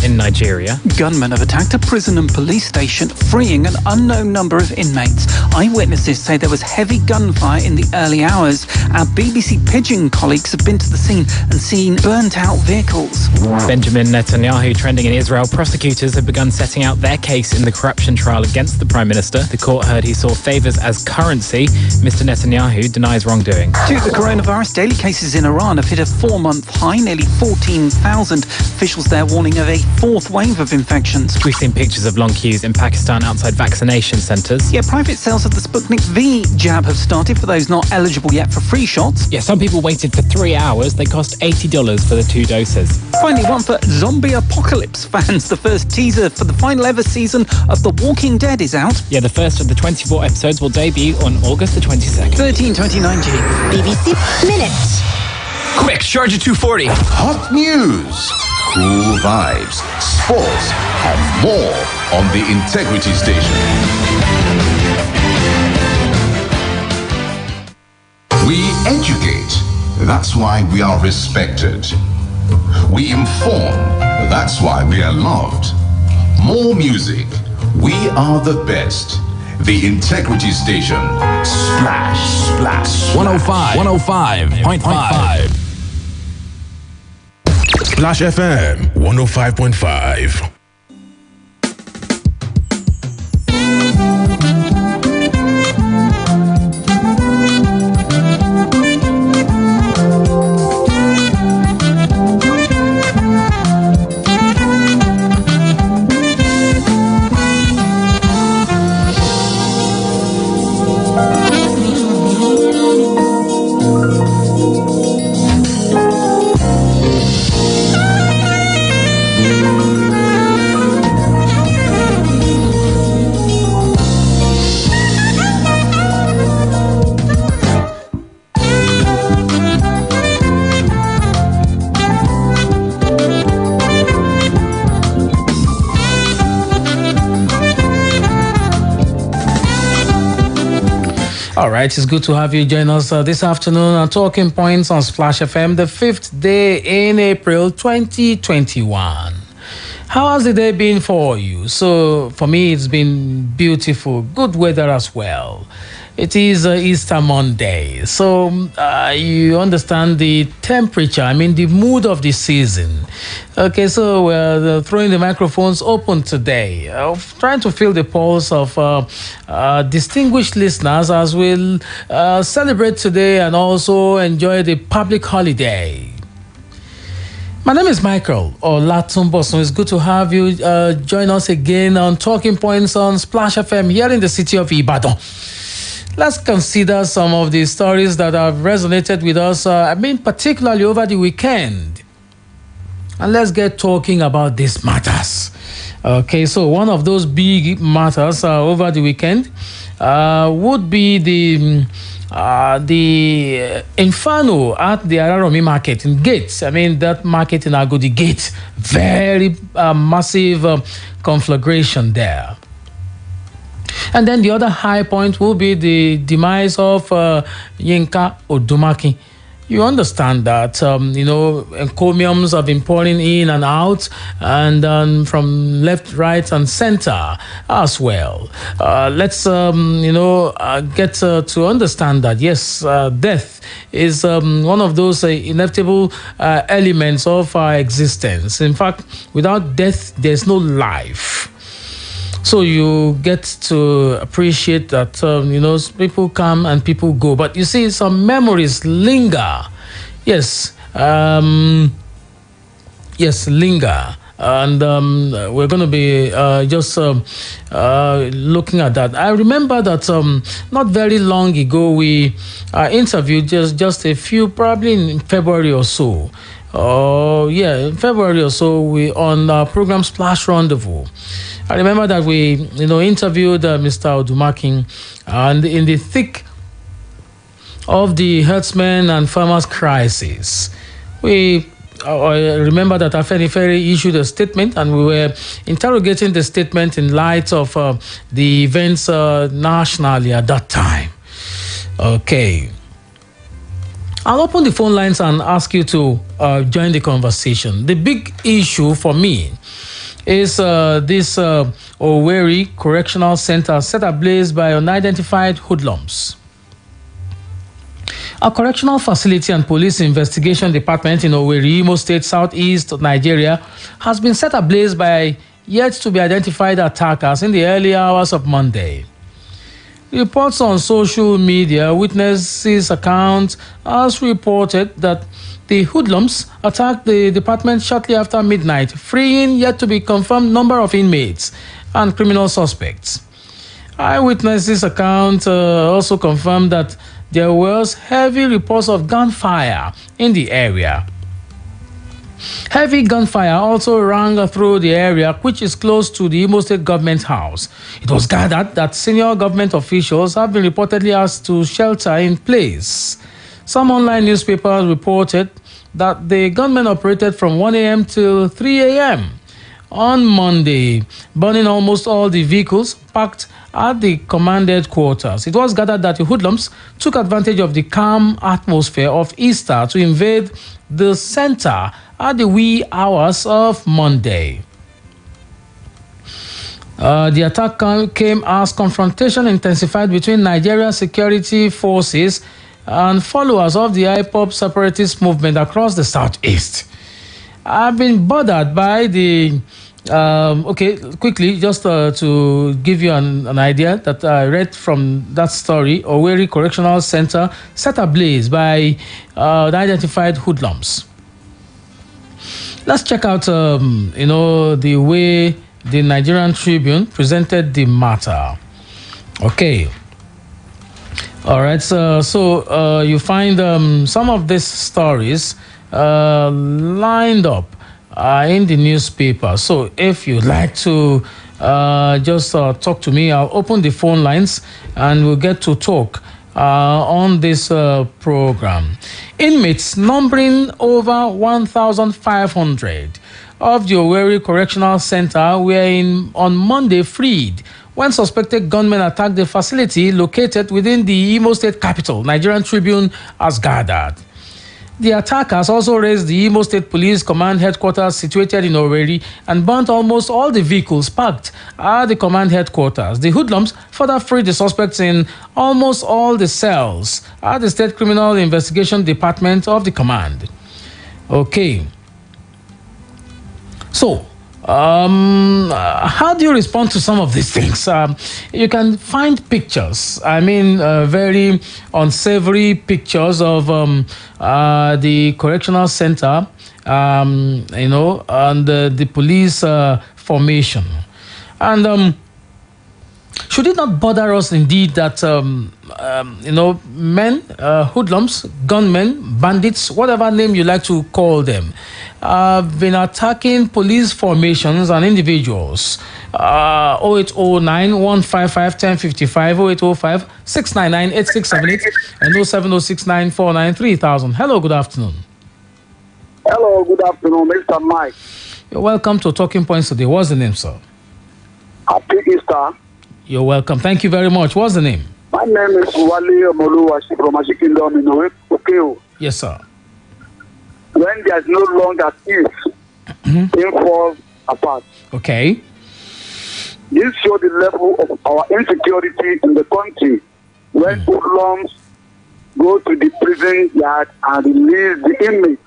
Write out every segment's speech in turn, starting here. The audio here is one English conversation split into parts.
in Nigeria. Gunmen have attacked a prison and police station, freeing an unknown number of inmates. Eyewitnesses say there was heavy gunfire in the early hours. Our BBC Pidgin colleagues have been to the scene and seen burnt-out vehicles. Benjamin Netanyahu trending in Israel. Prosecutors have begun setting out their case in the corruption trial against the Prime Minister. The court heard he saw favours as currency. Mr. Netanyahu denies wrongdoing. Due to the coronavirus, daily cases in Iran have hit a 4-month high, nearly 14,000. Officials there warning of a fourth wave of infections. We've seen pictures of long queues in Pakistan outside vaccination centres. Yeah, private sales of the Sputnik V jab have started for those not eligible yet for free shots. Yeah, some people waited for 3 hours. They cost $80 for the 2 doses. Finally, one for zombie apocalypse fans. The first teaser for the final ever season of The Walking Dead is out. Yeah, the first of the 24 episodes will debut on August the 22nd. 1329G. BBC Minute. Quick, Charger 240. Hot news, cool vibes, sports, and more on the Integrity Station. We educate. That's why we are respected. We inform. That's why we are loved. More music. We are the best. The Integrity Station. Splash, splash. 105.5. Splash FM 105.5. All right, it's good to have you join us this afternoon on Talking Points on Splash FM, the 5th day in April 2021. How has the day been for you? So, for me, it's been beautiful, good weather as well. It is Easter Monday, so you understand the temperature, the mood of the season. Okay, so we're throwing the microphones open today, trying to feel the pulse of distinguished listeners as we'll celebrate today and also enjoy the public holiday. My name is Michael Olatunbosun. It's good to have you join us again on Talking Points on Splash FM here in the city of Ibadan. Let's consider some of the stories that have resonated with us, particularly over the weekend. And let's get talking about these matters. Okay, so one of those big matters over the weekend would be the Inferno at the Araromi market in Gates. That market in Agodi Gate. Very massive conflagration there. And then the other high point will be the demise of Yinka Odumaki. You understand that, encomiums have been pouring in and out, and from left, right, and center as well. Let's, get to understand that, yes, death is one of those inevitable elements of our existence. In fact, without death, there's no life. So you get to appreciate that, people come and people go. But you see, some memories linger. Yes, linger. And we're going to be just looking at that. I remember that not very long ago, we interviewed just a few, probably in February or so. In February or so, we on our program Splash Rendezvous. I remember that we, interviewed Mr. Odumaki, and in the thick of the herdsmen and farmers crisis, I remember that Afenifere issued a statement, and we were interrogating the statement in light of the events nationally at that time. Okay. I'll open the phone lines and ask you to join the conversation. The big issue for me is this Owerri Correctional Center set ablaze by unidentified hoodlums. A correctional facility and police investigation department in Owerri, Imo State, southeast Nigeria, has been set ablaze by yet to be identified attackers in the early hours of Monday. Reports on social media, witnesses' accounts has reported that the hoodlums attacked the department shortly after midnight, freeing yet to be confirmed number of inmates and criminal suspects. Eyewitnesses' account also confirmed that there was heavy reports of gunfire in the area. Heavy gunfire also rang through the area, which is close to the Imo State Government House. It was gathered that senior government officials have been reportedly asked to shelter in place. Some online newspapers reported that the gunmen operated from 1 a.m. till 3 a.m. on Monday, burning almost all the vehicles parked at the command headquarters. It was gathered that the hoodlums took advantage of the calm atmosphere of Easter to invade the center at the wee hours of Monday. The attack came as confrontation intensified between Nigeria security forces and followers of the IPOB separatist movement across the southeast. I've been bothered by the quickly, just to give you an idea that I read from that story, Owerri Correctional Center set ablaze by unidentified hoodlums. Let's check out, the way the Nigerian Tribune presented the matter. Okay. All right. So you find some of these stories lined up in the newspaper. So if you'd like to just talk to me, I'll open the phone lines and we'll get to talk on this program. Inmates numbering over 1,500 of the Owerri Correctional Center were on Monday freed when suspected gunmen attacked the facility located within the Imo State capital, Nigerian Tribune has gathered. The attackers also raised the Imo State Police Command Headquarters situated in Owerri and burnt almost all the vehicles parked at the command headquarters. The hoodlums further freed the suspects in almost all the cells at the State Criminal Investigation Department of the command. Okay. So, how do you respond to some of these things? You can find pictures, very unsavory pictures of the correctional center, and the police formation. And should it not bother us indeed that, men, hoodlums, gunmen, bandits, whatever name you like to call them, have been attacking police formations and individuals? 0809 155 1055, 0805 699 8678, and 07069 493 3000. Hello, good afternoon. Hello, good afternoon, Mr. Mike. You're welcome to Talking Points today. What's the name, sir? Happy Easter. You're welcome. Thank you very much. What's the name? My name is Wale Omoluwashi from Ashikindom in Okeo. Yes, sir. When there's no longer peace, things fall apart. Okay. This shows the level of our insecurity in the country. When hoodlums go to the prison yard and release the inmates,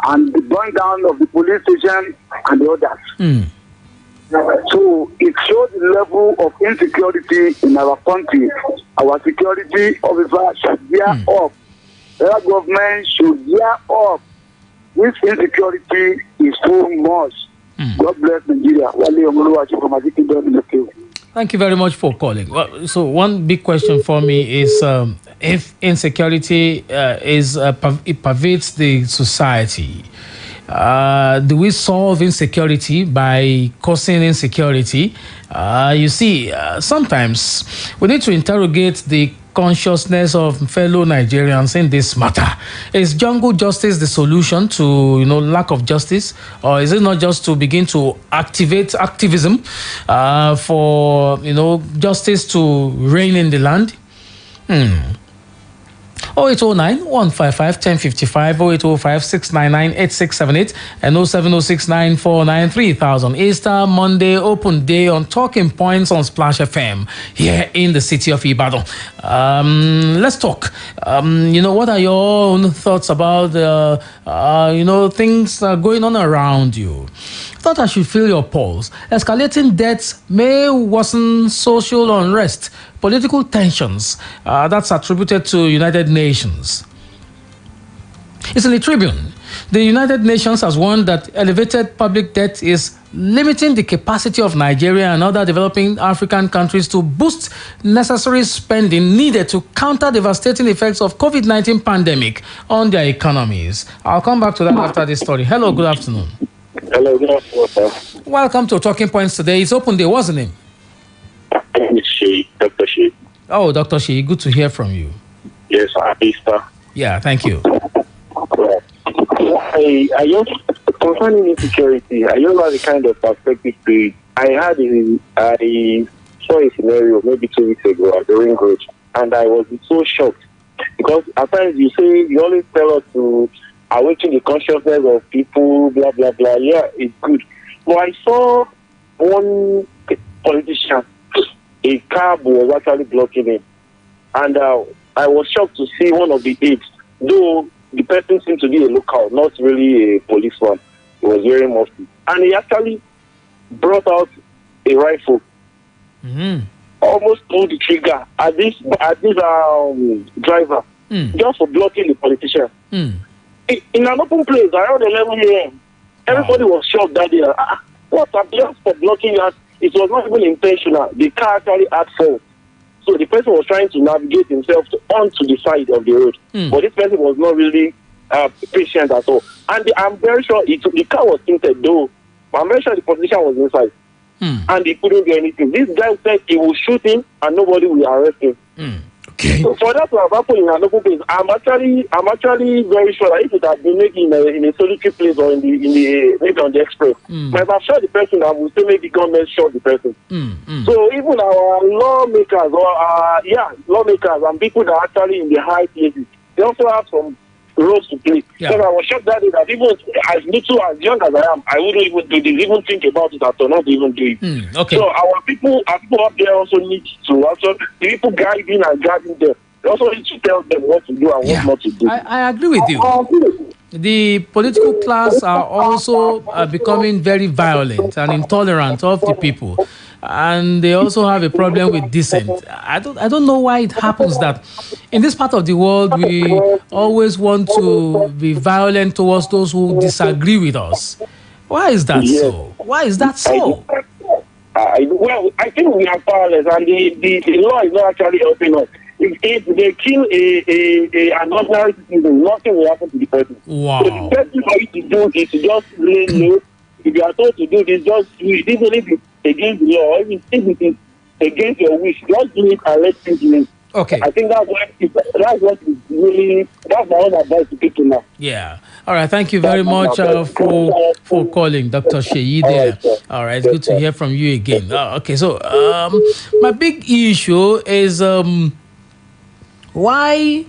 and the burn down of the police station and the others. So it shows the level of insecurity in our country. Our security officers should gear up. Our government should gear up. This insecurity is too much. God bless Nigeria. Thank you very much for calling. Well, so one big question for me is if insecurity it pervades the society, do we solve insecurity by causing insecurity? You see, sometimes we need to interrogate the consciousness of fellow Nigerians in this matter. Is jungle justice the solution to lack of justice, or is it not just to begin to activate activism for justice to reign in the land? 0809 155 1055, 0805 699 8678, and 07069 3000. Easter Monday open day on Talking Points on Splash FM here in the city of Ibadan. Let's talk. What are your own thoughts about things going on around you? I thought I should feel your pulse. Escalating deaths may worsen social unrest, political tensions. That's attributed to United Nations. It's in the Tribune. The United Nations has warned that elevated public debt is limiting the capacity of Nigeria and other developing African countries to boost necessary spending needed to counter devastating effects of COVID-19 pandemic on their economies. I'll come back to that after this story. Hello, good afternoon. Hello, good afternoon, sir. Welcome to Talking Points today. It's open day, what's the name? It's Shea, Dr. Shea. Oh, Dr. Shea, good to hear from you. Yes, Easter. Yeah, thank you. I just, concerning insecurity, I just have the kind of perspective to it. I saw a scenario maybe 2 weeks ago at the Ring Road, and I was so shocked because at times you always tell us to awaken the consciousness of people, blah, blah, blah. Yeah, it's good. But I saw one politician, a cab was actually blocking him. And I was shocked to see one of the aides, though the person seemed to be a local, not really a policeman. He was wearing mufti. And he actually brought out a rifle. Mm-hmm. Almost pulled the trigger at this driver, just for blocking the politician. In an open place around 11 a.m., everybody was shocked that day. What up, just for blocking us? It was not even intentional. The car actually had fault. So the person was trying to navigate himself onto the side of the road. But this person was not really patient at all. And I'm very sure the car was tinted though. But I'm very sure the politician was inside. And he couldn't do anything. This guy said he will shoot him and nobody will arrest him. Okay. So for that to have happened in an open place, I'm actually very sure that if it had been made in a solitary place or in the maybe on the express, but I'm sure the person I would say maybe government shot the person. So even our lawmakers lawmakers and people that are actually in the high places, they also have some roles to play. Yeah. So I was shocked that even as little as young as I am, I wouldn't even do this, even think about it at all, not even do it. Okay. So our people up there also need to also the people guiding and guiding them. They also need to tell them what to do and what not to do. I agree with you. The political class are also becoming very violent and intolerant of the people. And they also have a problem with dissent. I don't know why it happens that in this part of the world we always want to be violent towards those who disagree with us. Why is that so? Why is that so? Well, I think we are powerless, and the law is not actually helping us. If they kill an ordinary citizen, nothing will happen to the person. Wow. So the best thing for you to do is to just lay low. If you are told to do this, just do it. Even if it's against the law, even if it is against your wish, just do it and let things live. Okay. I think that's what is really, that's my own advice to people now. Yeah. All right. Thank you very much for calling, Dr. Sheyi there. All right. It's good to hear from you again. Okay. So my big issue is why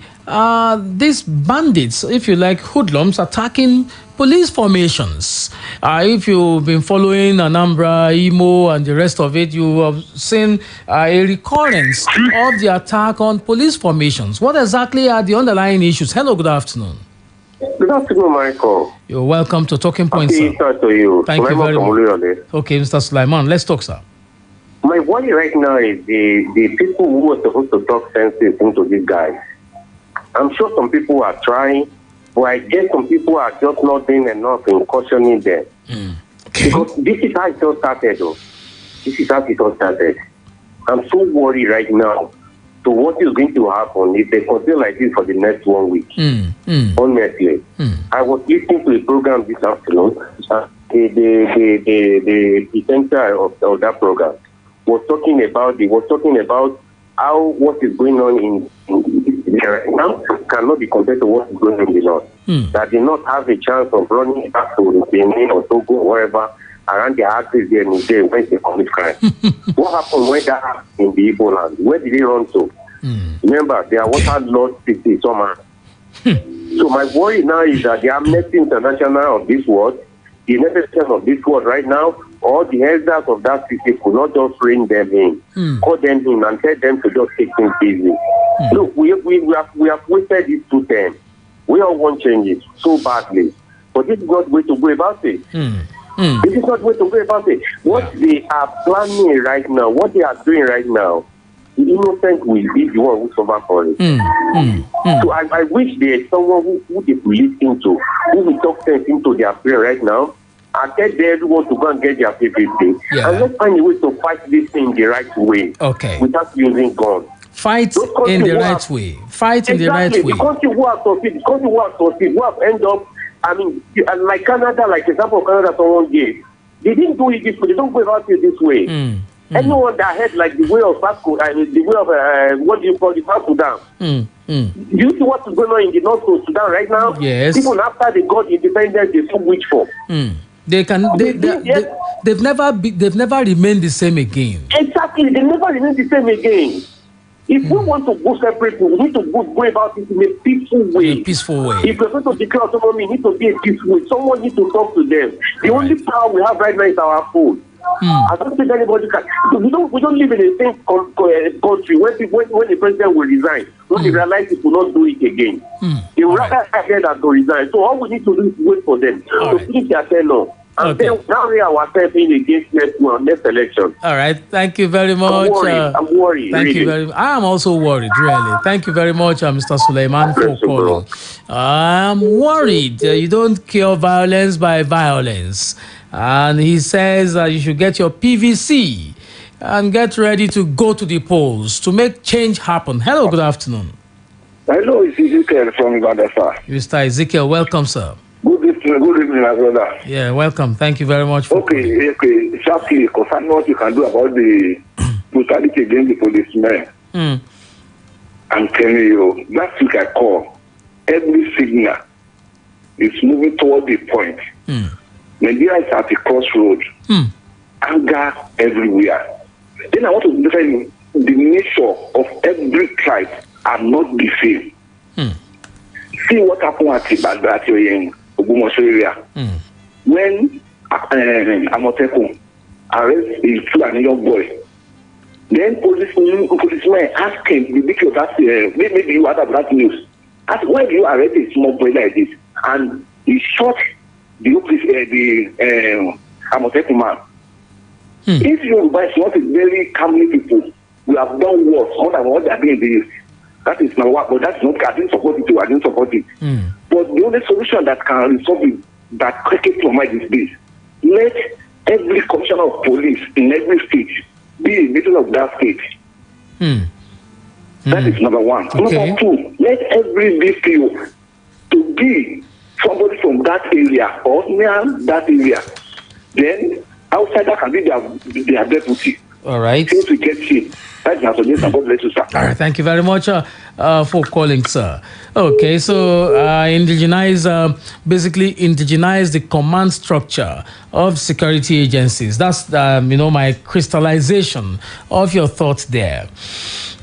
these bandits, if you like, hoodlums, attacking police formations. If you've been following Anambra, Imo, and the rest of it, you have seen a recurrence of the attack on police formations. What exactly are the underlying issues? Hello, good afternoon. Good afternoon, Michael. You're welcome to Talking Points, sir. To you. Thank you very much. Okay, Mr. Sulaiman, let's talk, sir. My worry right now is the people who are supposed to talk sense into these guys. I'm sure some people are trying, but I guess some people are just not doing enough in cautioning them. Okay. Because this is how it all started, though. This is how it all started. I'm so worried right now to what is going to happen if they continue like this for the next 1 week. Honestly. I was listening to a program this afternoon. The presenter of that program was talking about how what is going on in right now cannot be compared to what is going on in the north. That they not have a chance of running back to Benin or Togo or wherever around their axis there in Nigeria when they commit crime. What happened when that happened in the Igbo land? Where did they run to? Remember, they are waterlogged cities somehow. So my worry now is that the Amnesty International of this world, the United of this world right now, all the elders of that city could not just bring them in, call them in and tell them to just take things easy. Look, we have wasted these 2 terms. We all want changes so badly. But this is not the way to go about it. This is not the way to go about it. What they are planning right now, what they are doing right now, the innocent will be the one who suffer for it. So I wish there is someone who they will listen to, who will talk sense into their prayer right now, and tell everyone to go and get their PPC. And let's find a way to fight this thing the right way. Without using guns. Fight in the right way. Fight in the right way. The country who have succeeded, who have ended up, I mean, like Canada, like example of Canada someone gave. They didn't do it this way. They don't go about it this way. Anyone that had like the way of South Korea, the way of what do you call it, South Sudan. You see what's going on in the North Sudan right now? Yes. Even after they got independence, they took which for. They've never remained the same again. Exactly, they never remain the same again. If we want to go separate, we need to go about it in a peaceful way. If we're going to declare autonomy, it needs to be a peaceful way. Someone needs to talk to them. The only power we have right now is our phone. I don't think anybody can. We don't live in the same country when the president will resign. When they realize he will not do it again. They will rather ahead than to resign. So all we need to do is wait for them to finish their tenure. And then now we are ourselves in against next election. All right. Thank you very much. I'm worried. Thank you very much. I am also worried, really. Thank you very much, Mr. Suleiman, for calling. I'm worried. You don't cure violence by violence. And he says that you should get your PVC and get ready to go to the polls to make change happen. Hello, good afternoon. Hello, it's Ezekiel from Ibadan. Mr. Ezekiel, welcome, sir. Good evening, my brother. Yeah, welcome. Thank you very much for calling. Sharply, concerning what you can do about the brutality against the policemen. I'm telling you, last week I called. Every signal is moving toward the point. Nigeria is at the crossroad. Anger everywhere. Then I want to defend the nature of every tribe are not the same. See what happened at Ibadan, Ogbomoso area. When Amotekun arrest a young boy, then policemen ask him, the big of that, maybe you had that news. Ask, why do you arrest a small boy like this? And he shot the Amotekun man. If Yoruba is not a very calmly people, we have done worse more than what they are doing this. That is my work, but that's not. I didn't support it too. I didn't support it. But the only solution that can resolve it, that cricket to mind is this: let every commissioner of police in every state be a middle of that state. That is number one. Number two, let every DPO to be somebody from that area or near that area. Then outsider can be their deputy. All right. Since we get shit. That's my suggestion. God bless you, sir. All right. Thank you very much for calling, sir. Okay, so basically indigenize the command structure of security agencies. That's my crystallization of your thoughts there.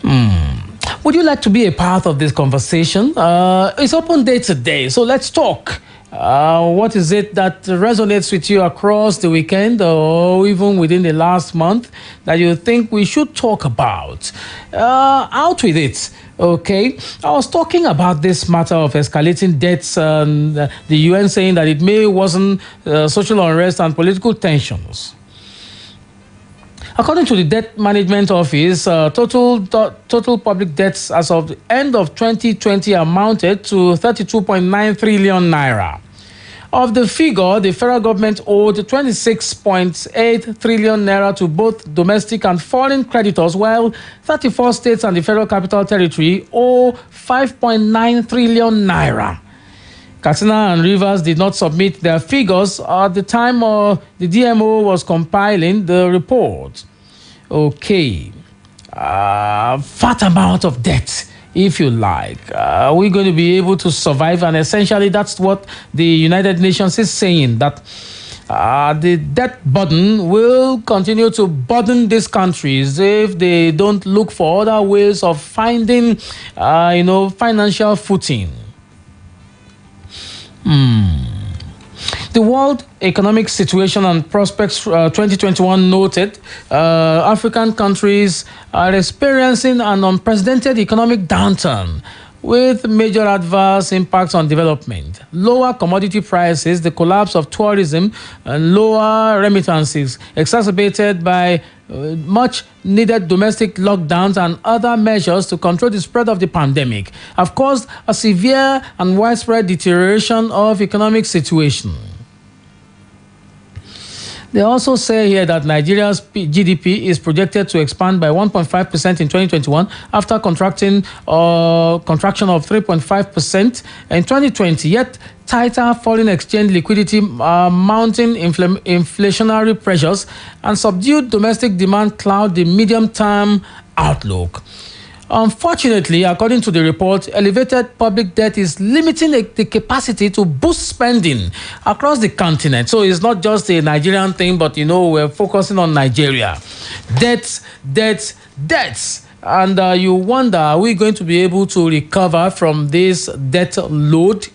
Would you like to be a part of this conversation? It's open day today, so let's talk. What is it that resonates with you across the weekend or even within the last month that you think we should talk about? Out with it, okay? I was talking about this matter of escalating deaths and the UN saying that it may worsen social unrest and political tensions. According to the Debt Management Office, total public debts as of the end of 2020 amounted to 32.9 trillion naira. Of the figure, the federal government owed 26.8 trillion naira to both domestic and foreign creditors, while 34 states and the Federal Capital Territory owe 5.9 trillion naira. Katsina and Rivers did not submit their figures at the time the DMO was compiling the report. Okay. Fat amount of debt, if you like. Are we going to be able to survive? And essentially, that's what the United Nations is saying, that The debt burden will continue to burden these countries if they don't look for other ways of finding, financial footing. The World Economic Situation and Prospects 2021 noted African countries are experiencing an unprecedented economic downturn with major adverse impacts on development. Lower commodity prices, the collapse of tourism, and lower remittances, exacerbated by much needed domestic lockdowns and other measures to control the spread of the pandemic, have caused a severe and widespread deterioration of economic situation. They also say here that Nigeria's GDP is projected to expand by 1.5% in 2021 after contraction of 3.5% in 2020, yet tighter foreign exchange liquidity, mounting inflationary pressures, and subdued domestic demand cloud the medium-term outlook. Unfortunately, according to the report, elevated public debt is limiting the capacity to boost spending across the continent. So it's not just a Nigerian thing, but we're focusing on Nigeria. Debts. And you wonder, are we going to be able to recover from this debt load?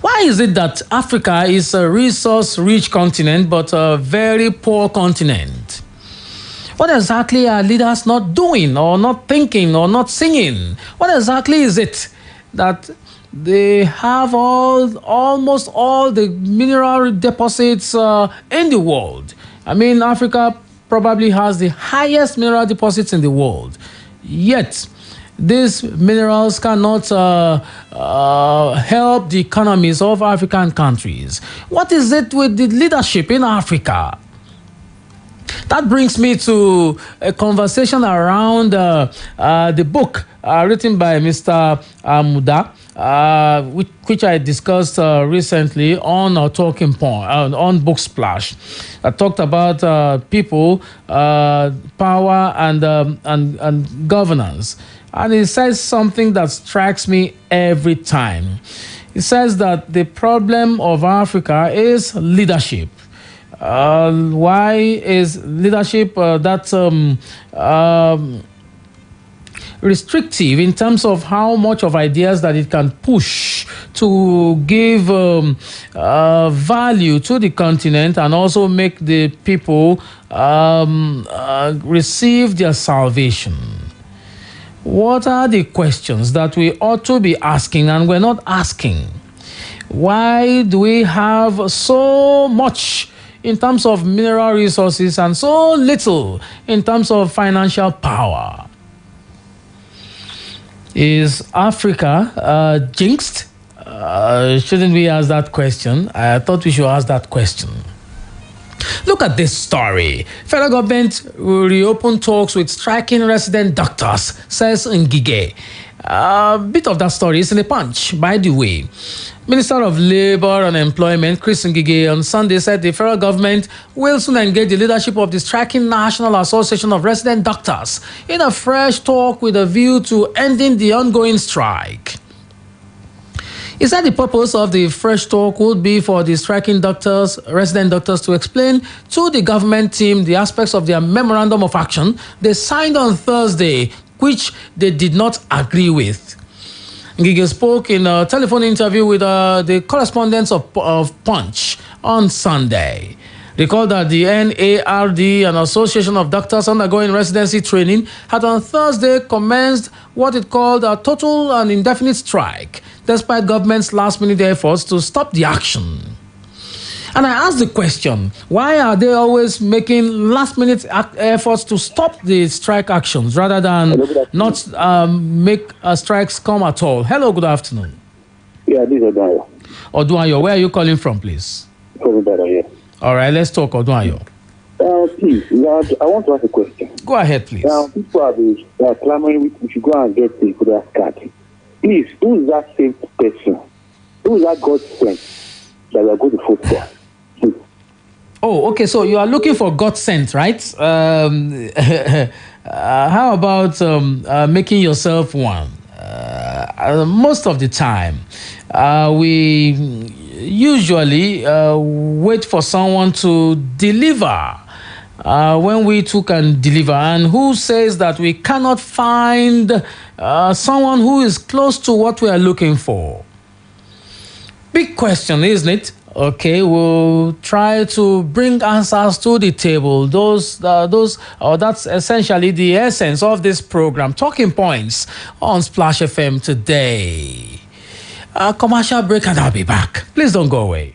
Why is it that Africa is a resource-rich continent, but a very poor continent? What exactly are leaders not doing or not thinking or not singing? What exactly is it that they have almost all the mineral deposits in the world? I mean, Africa probably has the highest mineral deposits in the world. Yet, these minerals cannot help the economies of African countries. What is it with the leadership in Africa? That brings me to a conversation around the book written by Mr. Muda, which I discussed recently on our talking point on Booksplash. I talked about people, power, and governance, and it says something that strikes me every time. It says that the problem of Africa is leadership. Why is leadership restrictive in terms of how much of ideas that it can push to give value to the continent and also make the people receive their salvation? What are the questions that we ought to be asking and we're not asking? Why do we have so much in terms of mineral resources and so little in terms of financial power? Is Africa jinxed? Shouldn't we ask that question? I thought we should ask that question. Look at this story. Federal government will reopen talks with striking resident doctors, says Ngige. A bit of that story is in the Punch, by the way. Minister of Labour and Employment, Chris Ngige, on Sunday said the federal government will soon engage the leadership of the striking National Association of Resident Doctors in a fresh talk with a view to ending the ongoing strike. He said the purpose of the fresh talk would be for the striking doctors, resident doctors, to explain to the government team the aspects of their memorandum of action they signed on Thursday, which they did not agree with. Ngige spoke in a telephone interview with the correspondents of Punch on Sunday. Recall that the NARD, an association of doctors undergoing residency training, had on Thursday commenced what it called a total and indefinite strike, despite government's last-minute efforts to stop the action. And I asked the question, why are they always making last-minute efforts to stop the strike actions rather than not make strikes come at all? Hello, good afternoon. Yeah, this is Odunayo. Odunayo, where are you calling from, please? Yes. All right, let's talk, Odunayo. Please, I want to ask a question. Go ahead, please. Now, people are clamoring we should go and get the Kodak card. Please, who is that same person? Who is that God sent that we are going to vote for? Oh, okay. So you are looking for God sent, right? How about making yourself one? Most of the time, we usually wait for someone to deliver when we too can deliver, and who says that we cannot find someone who is close to what we are looking for? Big question, isn't it? Okay, we'll try to bring answers to the table. That's essentially the essence of this program. Talking Points on Splash FM today. A commercial break and I'll be back. Please don't go away.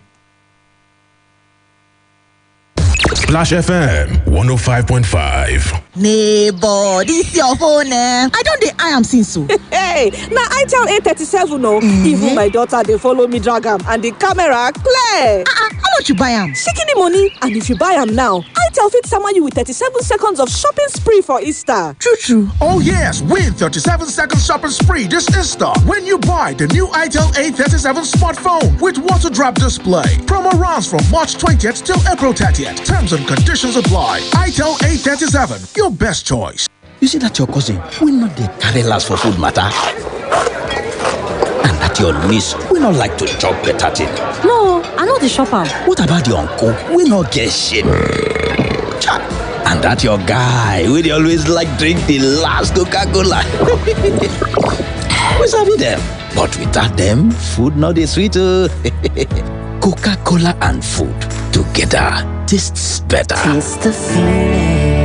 Splash FM 105.5. Neighbor, this your phone, I don't dey eye am since so. Hey, na itel A37 no. Even my daughter dey follow me drag am and the camera clear. How much you buy am? Shikini money, and if you buy am now, itel fit sama you with 37 seconds of shopping spree for Easter. True. Oh yes, win 37 seconds shopping spree this Easter when you buy the new itel A37 smartphone with water drop display. Promo runs from March 20th till April 30th. Terms and conditions apply. itel A37, your best choice. You see that your cousin will not dey carry last for food matter, and that your niece will not like to chop better thing. No, I know the shopper. What about the uncle? We not get shit. And that your guy will always like drink the last Coca-Cola. We sabi them, but without them, food not is sweet. Coca-Cola and food together tastes better. Taste the feeling.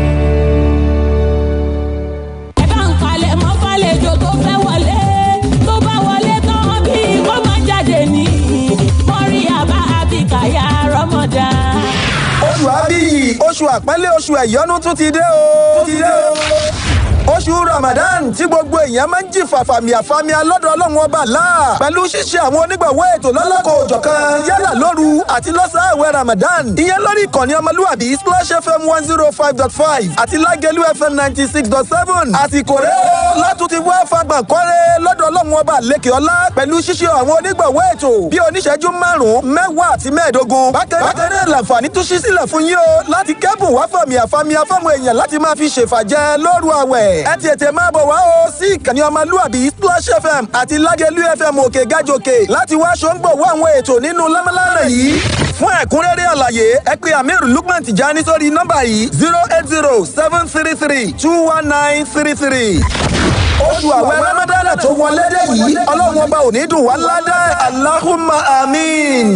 Oṣù Àbíyì, oṣù àpẹ́lẹ́, oṣù ẹ̀yọ́nú tún ti dé o. Oṣù Ramadan tí gbogbo èèyàn máa ń jí fàfàmìàfàmìà lọ́dọ̀ Ọlọ́run ọba Allah pẹ̀lú ṣíṣe àwọn onígbọ̀wọ́ ètò lọ́lọ́kọ̀ òjọ̀kan yálà lóru àti lọ́sàn-án àwẹ̀ Ramadan. Ìyẹn lórí ìkànnì ọmọlúwàbí Splash FM 105.5 àti Lágẹ̀lú FM 96.7. Àsìkò rẹ̀ ó látún ti wá fagbọ̀n kọ́rẹ́ lọ́dọ̀ Ọlọ́run ọba lékè ọlá pẹ̀lú ṣíṣe àwọn onígbọ̀wọ́ ètò bí oníṣẹ́jú 5, 10 àti 15. Bákan náà làǹfààní tún ṣí sílẹ̀ fún yín o láti kẹ́bùn wá fàmìàfàmìà fáwọn èèyàn láti máa fi ṣèfàjẹ́ lóru àwẹ̀. Ẹ tètè máa bọ̀ wá o sí ìkànnì ọmọlúwàbí Splash FM àti Lágẹ̀lú FM òkè gájòkè láti wá ṣòǹgbọ̀wọ́ àwọn ètò nínú lámàlánà yìí. Fún ẹ̀kúnrẹ́rẹ́ àlàyé ẹ pè Amiru Lukman Tijani sórí nọ́mbà yìí 080-733-21933. Oṣù àwẹ̀ Ramadan tó wọlé dé yìí Ọlọ́run ọba ò ní dùn wá ládàá. Allahumma amin.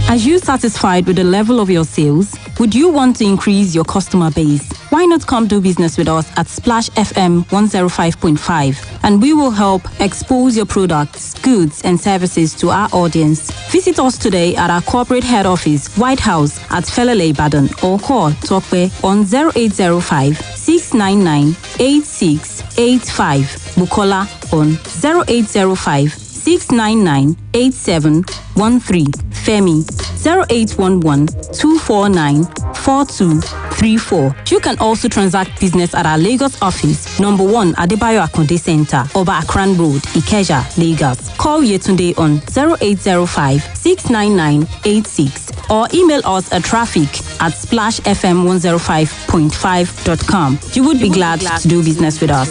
Are you satisfied with the level of your sales? Would you want to increase your customer base? Why not come do business with us at Splash FM 105.5 and we will help expose your products, goods and services to our audience. Visit us today at our corporate head office, White House at Felele Ibadan, or call Tokwe on 0805 699 8685. Bukola on 0805 699 8713. Femi 0811 249 4234. You can also transact business at our Lagos office, number 1 Adebayo Akonde Center, Oba Akran Road, Ikeja, Lagos. Call Yetunde on 0805 699 86 or email us at traffic@splashfm105.5.com. You would be glad to do business with us.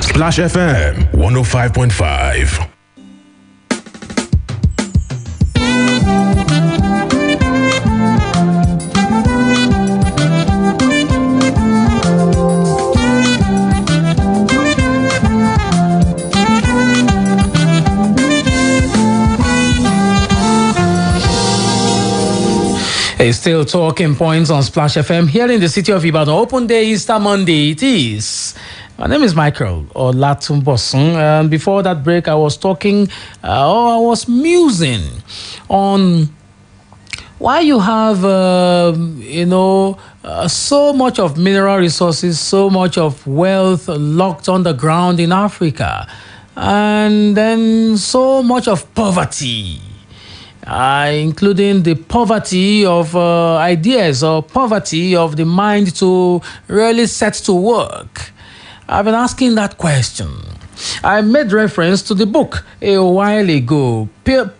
Splash FM 105.5. It's still Talking Points on Splash FM here in the city of Ibadan. Open Day, Easter Monday it is. My name is Michael Olatunbosun, and before that break I was musing on why you have so much of mineral resources, so much of wealth locked underground in Africa, and then so much of poverty. Including the poverty of ideas or poverty of the mind to really set to work. I've been asking that question. I made reference to the book a while ago,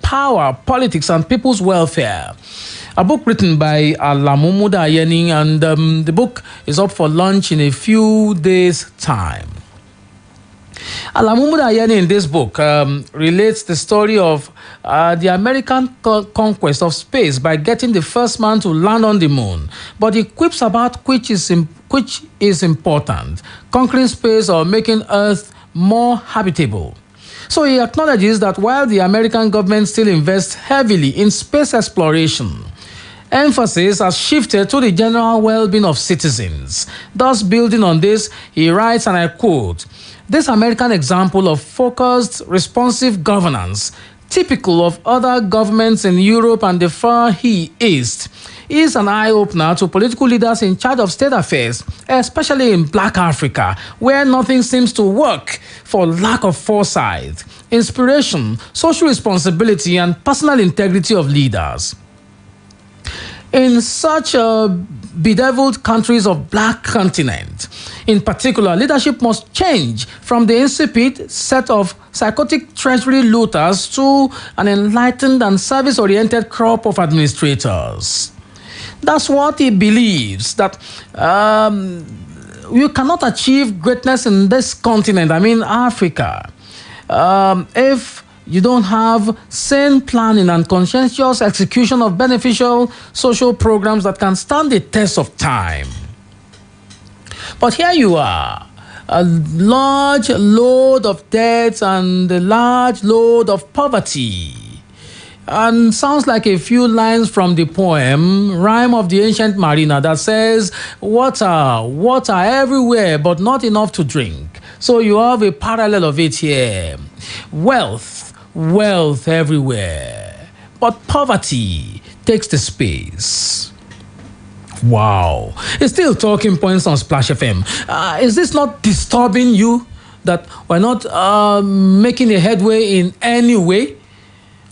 Power, Politics and People's Welfare. a book written by Alamumuda Ayeni, and the book is up for launch in a few days' time. Alamumuda Ayeni in this book relates the story of the American conquest of space by getting the first man to land on the moon. But he quips about which is important, conquering space or making Earth more habitable. So he acknowledges that while the American government still invests heavily in space exploration, emphasis has shifted to the general well-being of citizens. Thus, building on this, he writes, and I quote, "This American example of focused, responsive governance, typical of other governments in Europe and the Far East, is an eye-opener to political leaders in charge of state affairs, especially in Black Africa, where nothing seems to work for lack of foresight, inspiration, social responsibility, and personal integrity of leaders. In such bedeviled countries of Black continent, in particular, leadership must change from the insipid set of psychotic treasury looters to an enlightened and service-oriented crop of administrators." That's what he believes, that you cannot achieve greatness in this continent, I mean Africa, if you don't have sane planning and conscientious execution of beneficial social programs that can stand the test of time. But here you are, a large load of debts and a large load of poverty. And sounds like a few lines from the poem, Rhyme of the Ancient Mariner, that says, water, water everywhere, but not enough to drink. So you have a parallel of it here. Wealth, wealth everywhere, but poverty takes the space. Wow. It's still talking points on Splash FM. Is this not disturbing you that we're not making a headway in any way?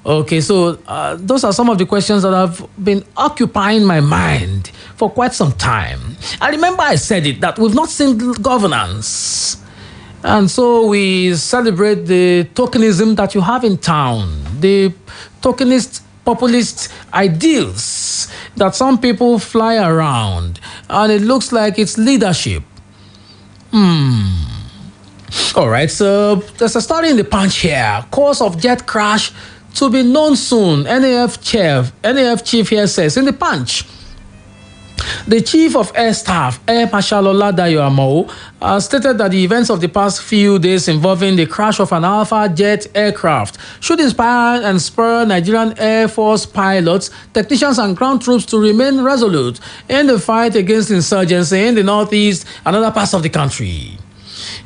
Okay, so those are some of the questions that have been occupying my mind for quite some time. I remember I said it, that we've not seen governance. And so we celebrate the tokenism that you have in town, the tokenist, populist ideals that some people fly around, and it looks like it's leadership. All right, so there's a story in the Punch here. Cause of jet crash to be known soon, NAF chief here says in the Punch. The Chief of Air Staff, Air Marshal Oladayo Amao, stated that the events of the past few days involving the crash of an Alpha jet aircraft should inspire and spur Nigerian Air Force pilots, technicians, and ground troops to remain resolute in the fight against insurgency in the Northeast and other parts of the country.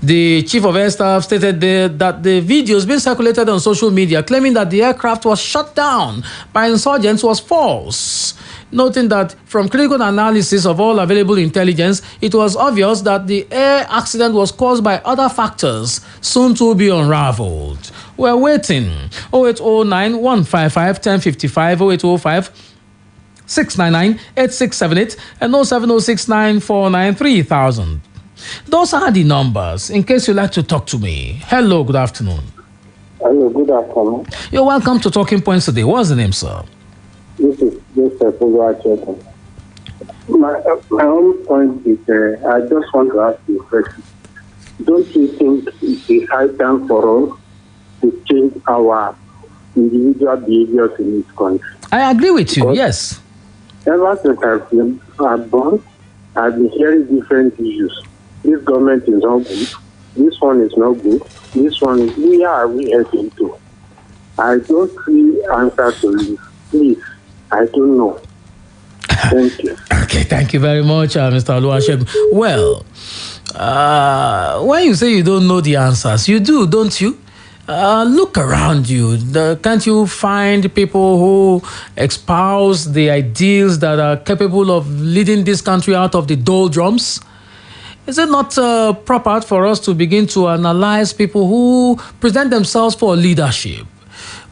The Chief of Air Staff stated that the videos being circulated on social media claiming that the aircraft was shot down by insurgents was false, noting that from critical analysis of all available intelligence, it was obvious that the air accident was caused by other factors, soon to be unraveled. We're waiting. 0809 155 1055, 0805 699 8678, and 07069 493 3000. Those are the numbers, in case you'd like to talk to me. Hello, good afternoon. Hello, good afternoon. You're welcome to Talking Points today. What's the name, sir? This is Joseph Oluwasegun. My own point is, I just want to ask you a question. Don't you think it's high time for us to change our individual behaviors in this country? I agree with you, yes. Ever since I've been born, I've been hearing different issues. This government is not good. This one is not good. This one is, where are we heading to? I don't see answer to this. Please, I don't know. Thank you. Okay, thank you very much, Mr. Oluwasegun. Well, when you say you don't know the answers, you do, don't you? Look around you. Can't you find people who espouse the ideals that are capable of leading this country out of the doldrums? Is it not proper for us to begin to analyze people who present themselves for leadership?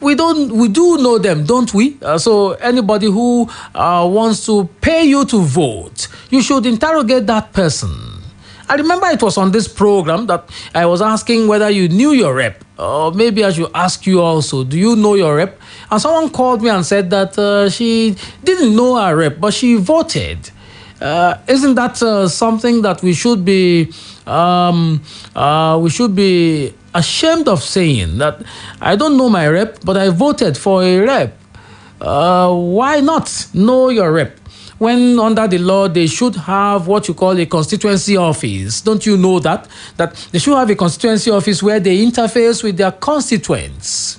We do know them, don't we? So anybody who wants to pay you to vote, you should interrogate that person I remember it was on this program that I was asking whether you knew your rep. Or maybe I should ask you also, do you know your rep? And someone called me and said that she didn't know her rep, but she voted. Isn't that something that we should be ashamed of saying, that I don't know my rep, but I voted for a rep? Why not know your rep? When under the law, they should have what you call a constituency office. Don't you know that? That they should have a constituency office where they interface with their constituents.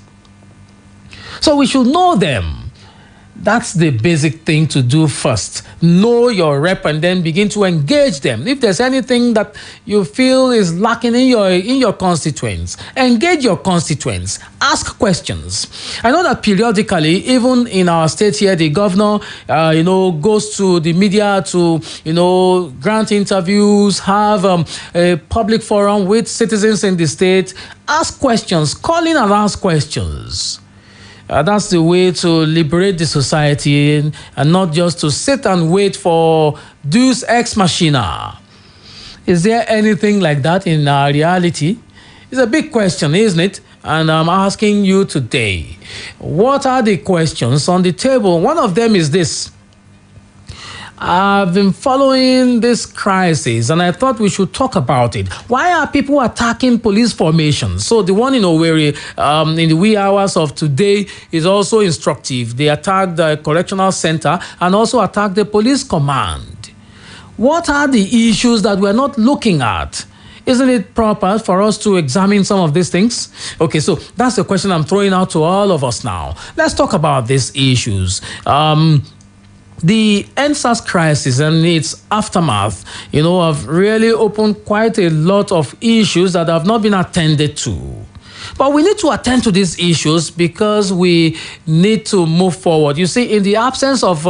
So we should know them. That's the basic thing to do first. Know your rep and then begin to engage them. If there's anything that you feel is lacking in your constituents, engage your constituents. Ask questions. I know that periodically, even in our state here, the governor, goes to the media to, grant interviews, have a public forum with citizens in the state. Ask questions. Call in and ask questions. That's the way to liberate the society and not just to sit and wait for deus ex machina. Is there anything like that in our reality? It's a big question, isn't it? And I'm asking you today, what are the questions on the table? One of them is this. I've been following this crisis and I thought we should talk about it. Why are people attacking police formations? So the one in Owerri in the wee hours of today is also instructive. They attacked the correctional center and also attacked the police command. What are the issues that we're not looking at? Isn't it proper for us to examine some of these things? Okay, so that's the question I'm throwing out to all of us now. Let's talk about these issues. The NSAS crisis and its aftermath, have really opened quite a lot of issues that have not been attended to. But we need to attend to these issues because we need to move forward. You see, in the absence of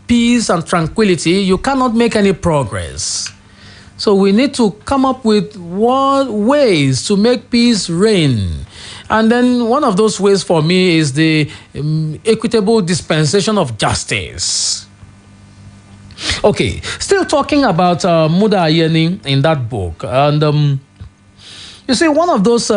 peace and tranquility, you cannot make any progress. So we need to come up with ways to make peace reign. And then one of those ways for me is the equitable dispensation of justice. Okay, still talking about Muda Ayeni in that book. And you see, one of those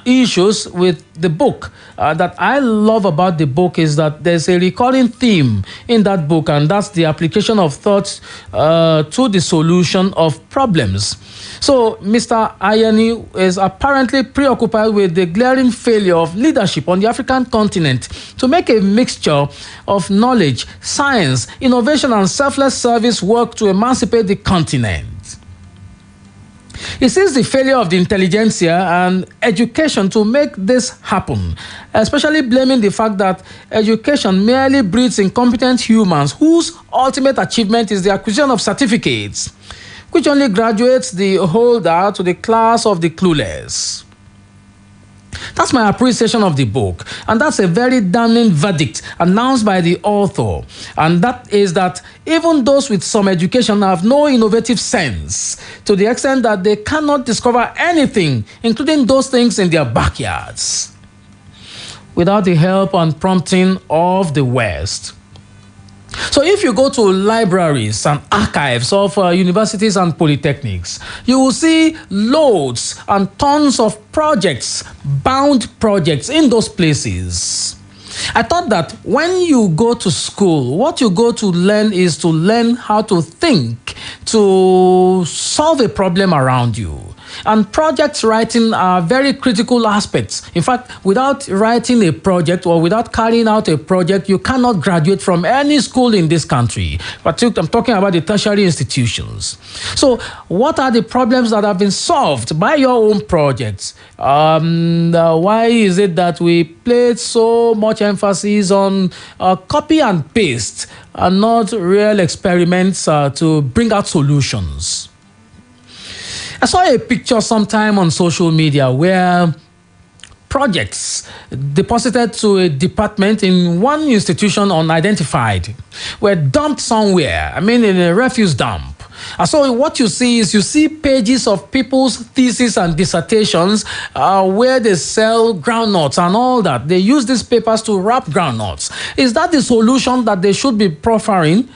issues with the book that I love about the book is that there's a recurring theme in that book, and that's the application of thoughts to the solution of problems. So Mr. Ayeni is apparently preoccupied with the glaring failure of leadership on the African continent to make a mixture of knowledge, science, innovation, and selfless service work to emancipate the continent. He sees the failure of the intelligentsia and education to make this happen, especially blaming the fact that education merely breeds incompetent humans whose ultimate achievement is the acquisition of certificates, which only graduates the holder to the class of the clueless. That's my appreciation of the book, and that's a very damning verdict announced by the author, and that is that even those with some education have no innovative sense to the extent that they cannot discover anything, including those things in their backyards, without the help and prompting of the West. So if you go to libraries and archives of universities and polytechnics, you will see loads and tons of projects, bound projects in those places. I thought that when you go to school, what you go to learn is to learn how to think, to solve a problem around you. And project writing are very critical aspects. In fact, without writing a project or without carrying out a project, you cannot graduate from any school in this country. But I'm talking about the tertiary institutions. So what are the problems that have been solved by your own projects? Why is it that we place so much emphasis on copy and paste and not real experiments to bring out solutions? I saw a picture sometime on social media where projects deposited to a department in one institution unidentified were dumped somewhere, in a refuse dump. And so what you see pages of people's theses and dissertations where they sell groundnuts and all that. They use these papers to wrap groundnuts. Is that the solution that they should be proffering?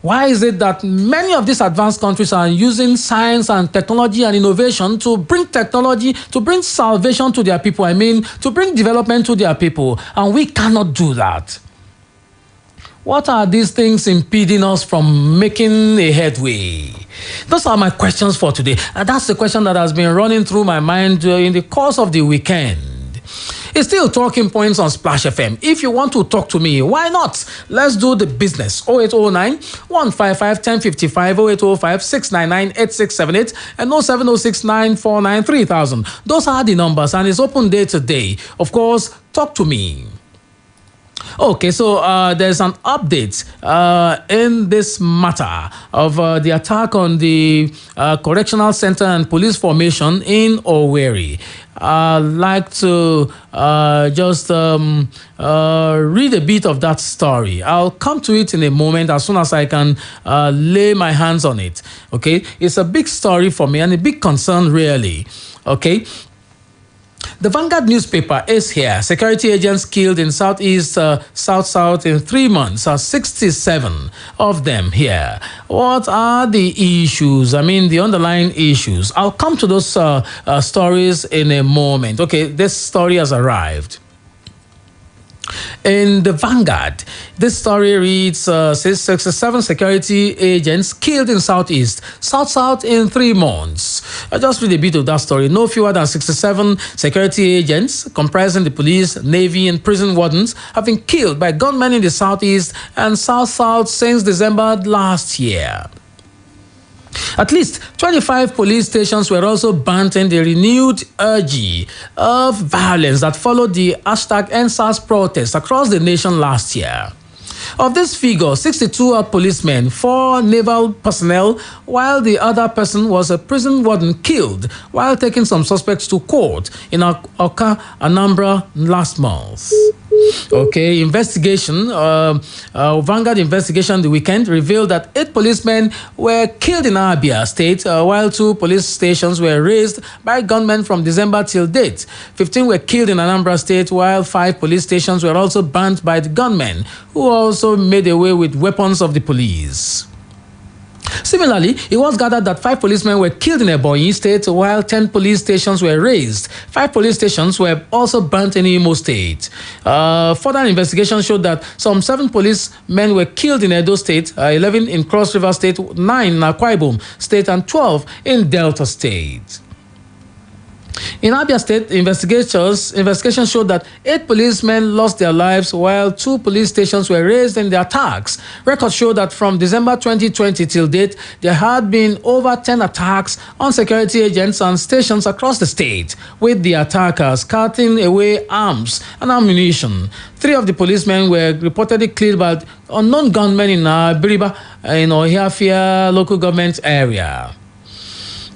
Why is it that many of these advanced countries are using science and technology and innovation to bring technology, to bring salvation to their people? I mean, to bring development to their people, and we cannot do that. What are these things impeding us from making a headway? Those are my questions for today. And that's the question that has been running through my mind in the course of the weekend. It's still talking points on Splash FM. If you want to talk to me, why not? Let's do the business. 0809 155 1055, 0805 699 8678, and 0706 949 3000. Those are the numbers, and it's open day to day. Of course, talk to me. Okay, so there's an update in this matter of the attack on the Correctional Center and Police Formation in Owerri. I'd like to just read a bit of that story. I'll come to it in a moment as soon as I can lay my hands on it. Okay, it's a big story for me and a big concern, really. Okay. The Vanguard newspaper is here. Security agents killed in Southeast, South in 3 months. 67 of them here. What are the issues? I mean, the underlying issues. I'll come to those stories in a moment. Okay, this story has arrived. In the Vanguard, this story reads, says 67 security agents killed in Southeast, South in 3 months. I'll just read a bit of that story. No fewer than 67 security agents, comprising the police, navy, and prison wardens, have been killed by gunmen in the Southeast and South since December last year. At least 25 police stations were also burnt in the renewed urge of violence that followed the #EndSARS protests across the nation last year. Of this figure, 62 are policemen, 4 naval personnel, while the other person was a prison warden killed while taking some suspects to court in Oka, Anambra last month. Okay, investigation, Vanguard investigation the weekend revealed that 8 policemen were killed in Abia State, while 2 police stations were razed by gunmen from December till date. 15 were killed in Anambra State, while 5 police stations were also burnt by the gunmen, who also made away with weapons of the police. Similarly, it was gathered that 5 policemen were killed in Ebonyi State, while 10 police stations were razed. 5 police stations were also burnt in Imo State. Further investigation showed that some 7 policemen were killed in Edo State, 11 in Cross River State, 9 in Akwa Ibom State, and 12 in Delta State. In Abia State, investigation showed that 8 policemen lost their lives while 2 police stations were razed in the attacks. Records show that from December 2020 till date, there had been over 10 attacks on security agents and stations across the state, with the attackers carting away arms and ammunition. 3 of the policemen were reportedly killed by unknown gunmen in Biriba, in Ohiafia local government area.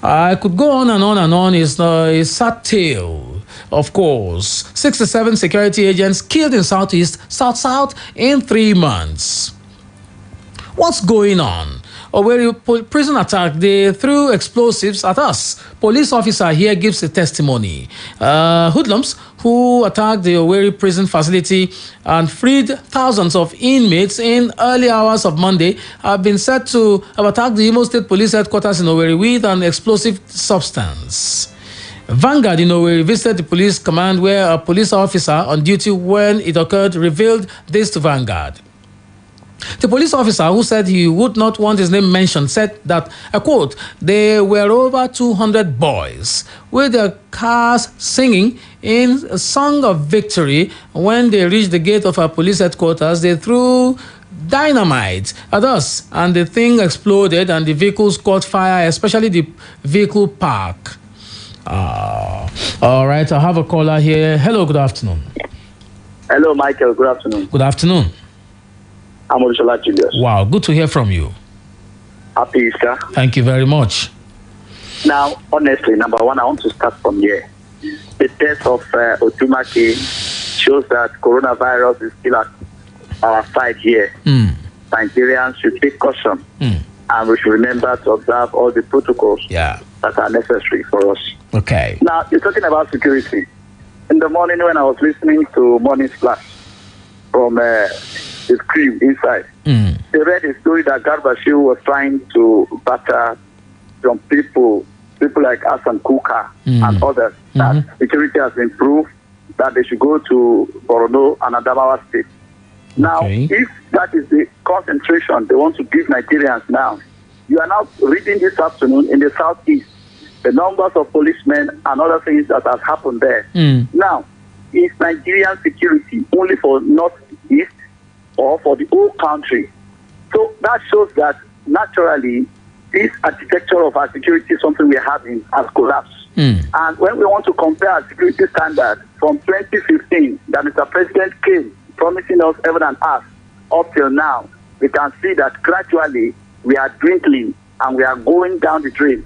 I could go on and on and on. It's a sad tale, of course. 67 security agents killed in Southeast, South in 3 months. What's going on? Owerri prison attack, they threw explosives at us. Police officer here gives a testimony. Hoodlums who attacked the Owerri prison facility and freed thousands of inmates in early hours of Monday have been said to have attacked the Imo State Police Headquarters in Owerri with an explosive substance. Vanguard in Owerri visited the police command where a police officer on duty when it occurred revealed this to Vanguard. The police officer, who said he would not want his name mentioned, said that, I quote, there were over 200 boys with their cars singing in a song of victory. When they reached the gate of our police headquarters, they threw dynamite at us and the thing exploded and the vehicles caught fire, especially the vehicle park. All right, I have a caller here. Hello, good afternoon. Hello, Michael. Good afternoon. Good afternoon. I'm Olatunbosun Julius. Wow, good to hear from you. Happy Easter. Thank you very much. Now, honestly, number one, I want to start from here. The death of Otumake shows that coronavirus is still at our side here. Nigerians should take caution and we should remember to observe all the protocols that are necessary for us. Okay. Now, you're talking about security. In the morning when I was listening to Morning Splash from the crew inside. They read a story that Garba was trying to batter some people like Hassan Kuka and others, that security has improved, that they should go to Borno and Adamawa State. Now, if that is the concentration they want to give Nigerians now, you are now reading this afternoon in the southeast, the numbers of policemen and other things that have happened there. Now, is Nigerian security only for northeast or for the whole country? So that shows that naturally this architecture of our security, something we are having, has collapsed. And when we want to compare our security standard from 2015, that Mr. President came promising us heaven and earth, up till now, we can see that gradually we are dwindling and we are going down the drain.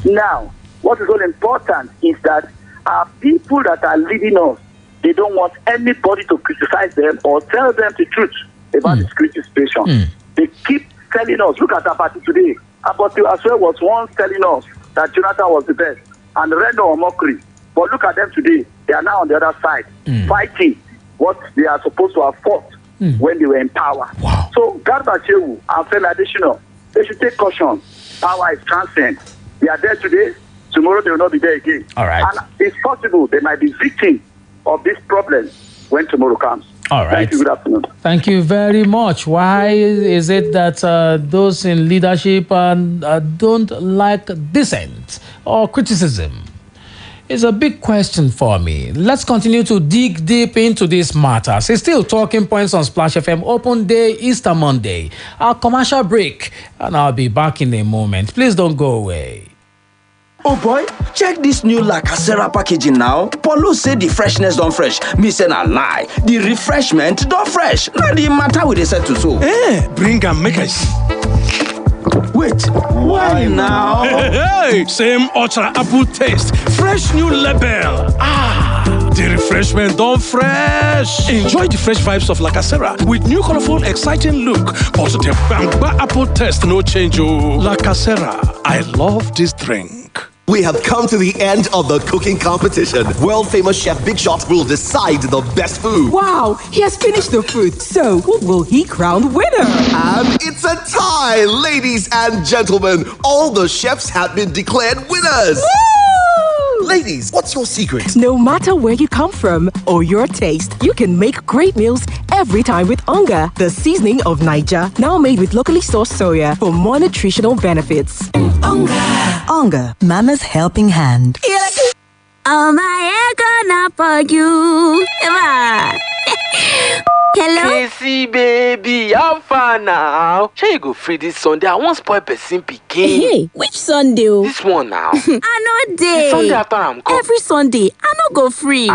Now, what is all important is that our people that are leading us, they don't want anybody to criticize them or tell them the truth about the security situation. They keep telling us, look at Abati today. Abati as well was once telling us that Jonathan was the best and render or mockery. But look at them today. They are now on the other side, fighting what they are supposed to have fought when they were in power. So Garba Shehu and fellow additional, they should take caution. Power is transient. They are there today. Tomorrow they will not be there again. All right. And it's possible they might be victims of this problem when tomorrow comes. All right. Thank you. Good afternoon. Thank you very much. Why is it that those in leadership don't like dissent or criticism? It's a big question for me. Let's continue to dig deep into these matters. It's still Talking Points on Splash FM. Open day, Easter Monday. Our commercial break, and I'll be back in a moment. Please don't go away. Oh boy, check this new La Casera packaging now. Paulo say the freshness don't fresh. Me say na lie. The refreshment don't fresh. Now the matter with the set to so. Bring and make us. Wait, why now? Hey, same ultra apple taste. Fresh new label. The refreshment don't fresh. Enjoy the fresh vibes of La Casera with new colorful, exciting look. Also the bamba apple taste, no change. La Casera, I love this drink. We have come to the end of the cooking competition. World famous chef Big Shot will decide the best food. Wow, he has finished the food. So, who will he crown winner? And it's a tie, ladies and gentlemen. All the chefs have been declared winners. Woo! Ladies, what's your secret? No matter where you come from or your taste, you can make great meals every time with Onga, the seasoning of Niger. Now made with locally sourced soya for more nutritional benefits. Onga, Mama's helping hand. Oh my God, for you. Hello? Casey, baby, how far now? Shall you go free this Sunday? I won't spoil person picking. Hey, which Sunday? This one now. I know day. The Sunday after I'm come. Every Sunday, I no go free.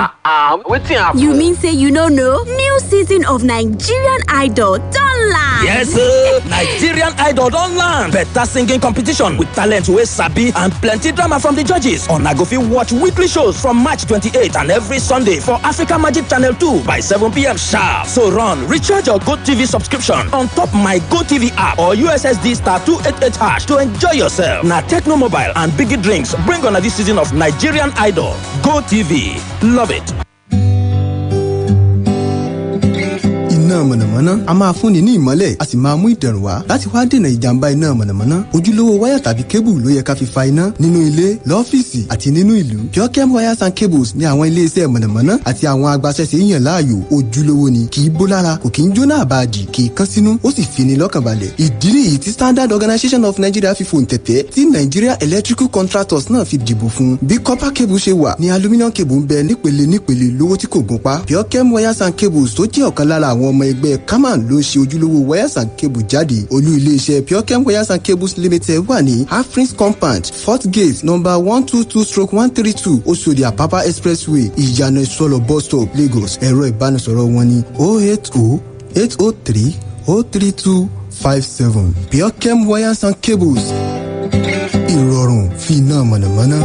Waiting happen. You mean say you no know? New season of Nigerian Idol don't land. Yes, sir. Nigerian Idol don't land. Better singing competition with talent wey sabi and plenty drama from the judges. On go fit watch weekly shows from March 28th and every Sunday for Africa Magic Channel 2 by 7 p.m. sharp. So run, recharge your GoTV subscription on top my GoTV app or USSD star 288 hash to enjoy yourself. Now Techno Mobile and Biggie Drinks bring on this season of Nigerian Idol. GoTV, love it. Iná mọ̀nàmọ́ná a máa fúnni ní ìmọ́lẹ̀ a sì máa mú ìdẹ̀rùn wá láti wá dènà ìjàmbá iná mọ̀nàmọ́ná. Ojúlówó wáyà tàbí kébù ló yẹ ká fi fa iná nínú ilé, lọ́fíìsì àti nínú ìlú. Purochem wires and cables ní àwọn ilé-iṣẹ́ mọ̀nàmọ́ná àti àwọn agbaṣẹ́ṣe yàn láàyò. Ojúlówó ni, kì í bó lára, kò kì í jóná àbáàdì, kì í kán sínú, ó sì fini lọ́kàn balẹ̀. Ìdí nìyí tí Standard Organization of Nigeria fi fòǹtẹ̀tẹ̀ tí Nigeria Electrical Contractors náà fi dìbò fún. Bí copper cable ṣe wà ní aluminium cable ń bẹ nípele lówó tí kò gún pa. Purochem wires and cables tó jẹ́ ọ̀kan lára àwọn ọmọ ẹgbẹ́ Kaman ló ṣe ojúlówó wires and cable jáde. Olú ilé-iṣẹ́ Purochem wires and cables limited wà ní Afrins compound Fort Gate number 122/132 Oṣòdì Apapa expressway Ìyànà Ìsọlọ̀ bus stop Lagos. Ẹ̀rọ ìbánisọ̀rọ̀ wọn ní 080-803-03257. Purochem wires and cables. Ìrọ̀rùn fi iná mọ̀nàmọ́ná.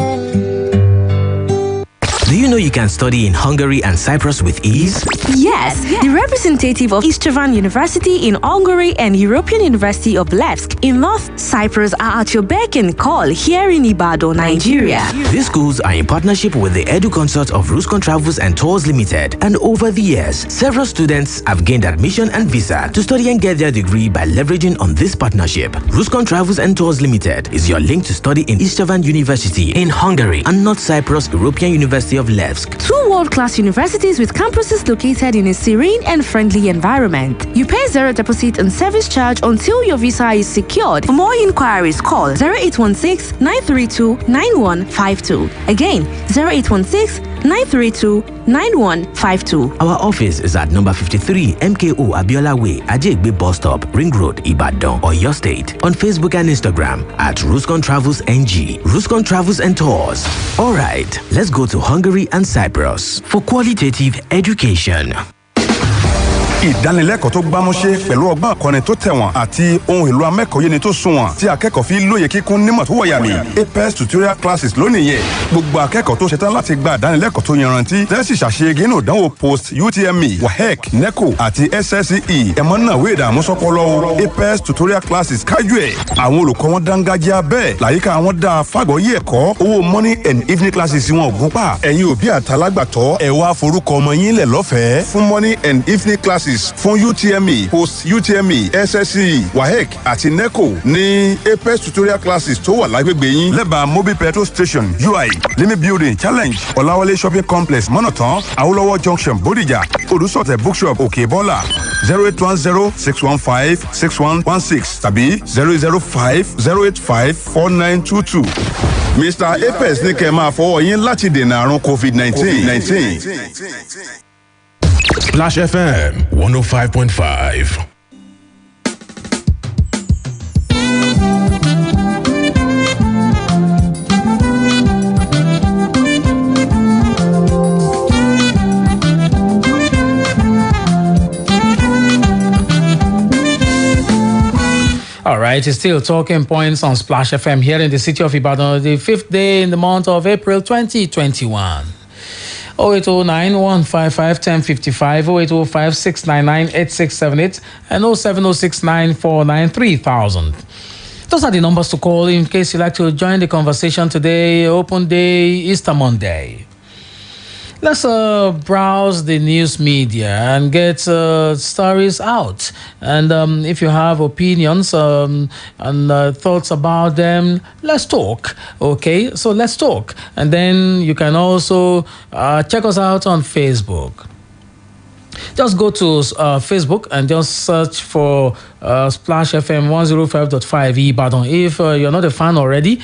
Do you know you can study in Hungary and Cyprus with ease? Yes, the representative of Istvan University in Hungary and European University of Levsk in North Cyprus are at your beck and call here in Ibadan, Nigeria. These schools are in partnership with the Edu Consort of Ruscon Travels and Tours Limited, and over the years, several students have gained admission and visa to study and get their degree by leveraging on this partnership. Ruscon Travels and Tours Limited is your link to study in Istvan University in Hungary and North Cyprus European University of Levsk. Two world-class universities with campuses located in a serene and friendly environment. You pay zero deposit and service charge until your visa is secured. For more inquiries, call 0816-932-9152. Again, 0816-932-9152. Our office is at number 53 MKO Abiola Way, Ajegbe Bus Stop, Ring Road, Ibadan, Oyo State. On Facebook and Instagram at Ruscon Travels NG. Ruscon Travels and Tours. All right, let's go to Hungary and Cyprus for qualitative education. ìdánilẹ́kọ̀ọ́ tó gbámúṣé pẹ̀lú ọgbọ́n àkọ́ni tó tẹ̀wọ̀n àti ohun èlò amẹ́kọ̀ọ́yéni tó sunwọ̀n tí akẹ́kọ̀ọ́ fi lóye kíkún nímọ̀ tó wọ̀yàmì APES tutorial classes lónìí yẹn gbogbo akẹ́kọ̀ọ́ tó ṣetán láti gba ìdánilẹ́kọ̀ọ́ tó yanrantí tẹ́sí ṣàṣeyege nínú ìdánwò post UTME WAEC NECO àti SSCE ẹ̀mọ́ náà wé ìdààmú sọ́pọ̀lọ́ APES tutorial classes kájú ẹ̀ àwọn olùkọ́ wọn dángájá bẹ́ẹ̀ làyíká wọn dáa fàgbọ́yé ẹ̀kọ́ owó morning and evening classes wọn ògùn pa ẹ̀yin òbí àtàlágbàtọ́ ẹ̀ wá forúkọ ọmọ yín lẹ̀ lọ́fẹ̀ẹ́ fún morning and evening classes fún UTME post UTME SSCE WAEC àti NECO ní APES tutorial classes tó wà lágbègbè yín lẹ́bàá mobile petrol station UI limi building challenge ọ̀làwọlé shopping complex mọ́nàtán awolowo junction Bódìjà olùsọ̀tẹ̀ bookshop òkèbọ́là 08106156116 tàbí 00508549922 Mr. APES ní kẹ́ máa fọwọ́ yín láti dènà àrùn COVID-19. Splash FM 105.5. All right, it's still talking points on Splash FM here in the city of Ibadan, the 5th day in the month of April 2021. 0809-155-1055, 0805-699-8678, and 07069493000. Those are the numbers to call in case you'd like to join the conversation today, open day, Easter Monday. Let's browse the news media and get stories out. And if you have opinions and thoughts about them, let's talk. Okay, so let's talk. And then you can also check us out on Facebook. Just go to Facebook and just search for Splash FM 105.5 Ibadan. If you're not a fan already,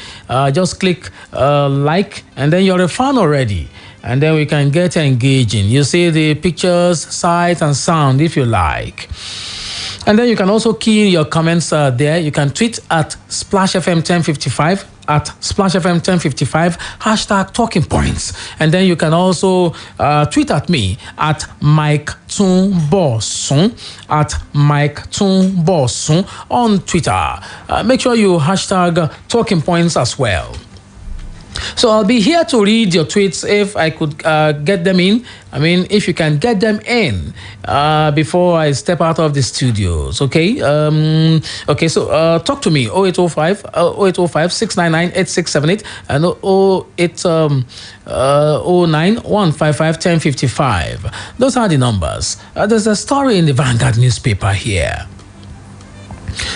just click like and then you're a fan already. And then we can get engaging. You see the pictures, sight, and sound if you like. And then you can also key in your comments there. You can tweet at Splash FM 1055, at Splash FM 1055, hashtag talking points. And then you can also tweet at me at Mike Olatunbosun, at Mike Olatunbosun on Twitter. Make sure you hashtag talking points as well. So I'll be here to read your tweets if I could get them in. I mean, if you can get them in before I step out of the studios, okay? Okay, so talk to me, 0805-699-8678 and 0809-155-1055. Those are the numbers. There's a story in the Vanguard newspaper here.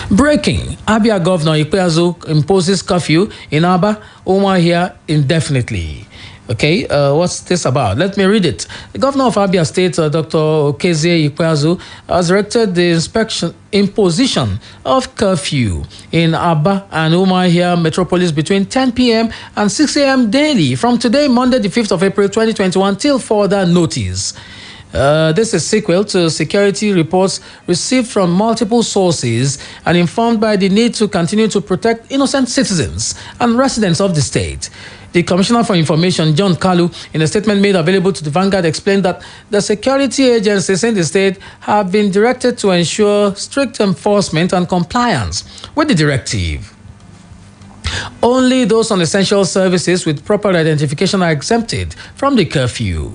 Breaking, Abia Governor Ikpeazu imposes curfew in Aba, Umuahia indefinitely. Okay, what's this about? Let me read it. The governor of Abia State, Dr. Okezie Ikpeazu, has directed the imposition of curfew in Aba and Umuahia metropolis between 10 p.m. and 6 a.m. daily from today, Monday, the 5th of April 2021, till further notice. This is sequel to security reports received from multiple sources and informed by the need to continue to protect innocent citizens and residents of the state. The Commissioner for Information, John Kalu, in a statement made available to the Vanguard, explained that the security agencies in the state have been directed to ensure strict enforcement and compliance with the directive. Only those on essential services with proper identification are exempted from the curfew.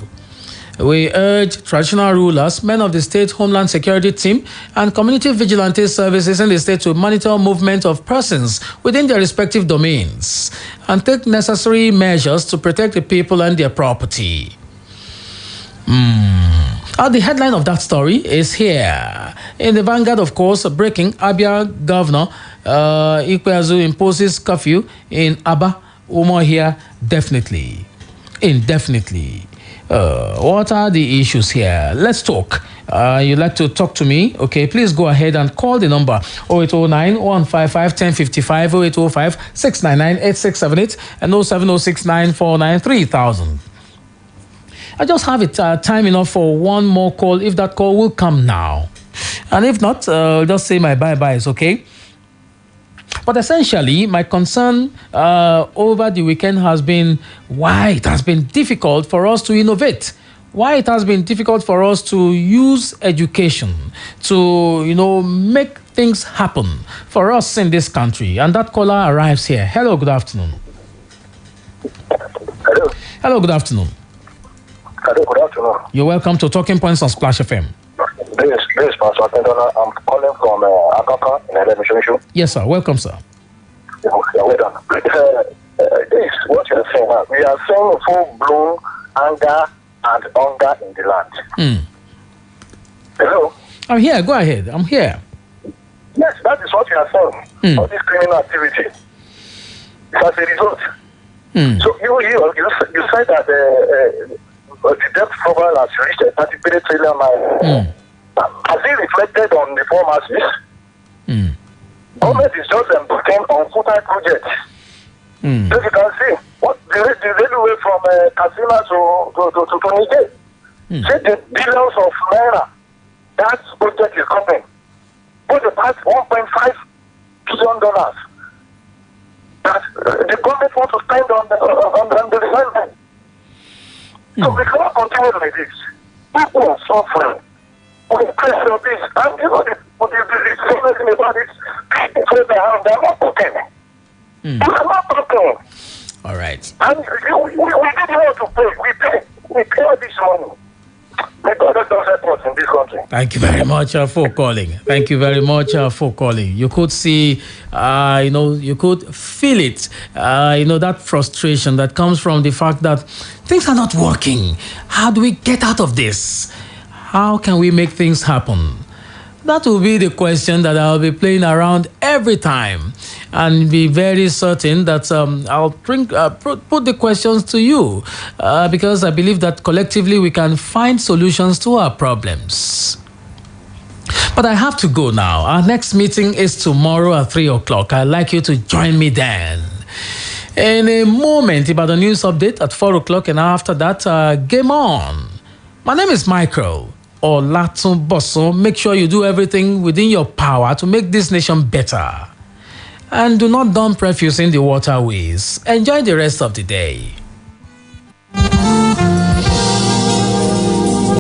We urge traditional rulers, men of the state Homeland Security Team, and community vigilante services in the state to monitor movement of persons within their respective domains and take necessary measures to protect the people and their property. The headline of that story is here. In the Vanguard, of course, breaking, Abia Governor Ikpeazu imposes curfew in Aba, Umuahia, definitely, indefinitely. What are the issues here? Let's talk. You'd like to talk to me? Okay, please go ahead and call the number 0809 155 1055, 0805 699 8678, and 07069 949 3000. I just have it time enough for one more call if that call will come now. And if not, just say my bye-byes, okay? But essentially, my concern over the weekend has been why it has been difficult for us to innovate. Why it has been difficult for us to use education to, make things happen for us in this country. And that caller arrives here. Hello, good afternoon. Hello. Hello, good afternoon. Hello, good afternoon. You're welcome to Talking Points on Splash FM. This is Pastor Akintola. I'm calling from Akaka in Elemishomisho. Yes, sir. Welcome, sir. Yeah, well done. This, what you're saying now, we are seeing full-blown anger and hunger in the land. Hello? I'm here. Go ahead. I'm here. Yes, that is what you are saying. All this criminal activity. As a result. So you said that the debt profile has reached 33 trillion naira. Has it reflected on the poor masses? Government is just embarking on full-time projects. So you can see what the railway from Katsina to Niger. See the billions of naira that project is coming. But the past $1.5 billion that the government wants to spend on the development. So we cannot continue like this. People are suffering. We pressure of this. And the thing about it, they're not talking. They're not talking. All right. And we didn't want to pay. We pay all this money. May God help us in this country. Thank you very much for calling. Thank you very much for calling. You could see, you could feel it, that frustration that comes from the fact that things are not working. How do we get out of this? How can we make things happen? That will be the question that I'll be playing around every time and be very certain that I'll put the questions to you because I believe that collectively we can find solutions to our problems. But I have to go now. Our next meeting is tomorrow at 3 o'clock. I'd like you to join me then. In a moment, about the news update at 4 o'clock, and after that, game on. My name is Michael Olatunbosun. Make sure you do everything within your power to make this nation better. And do not dump refuse in the waterways. Enjoy the rest of the day.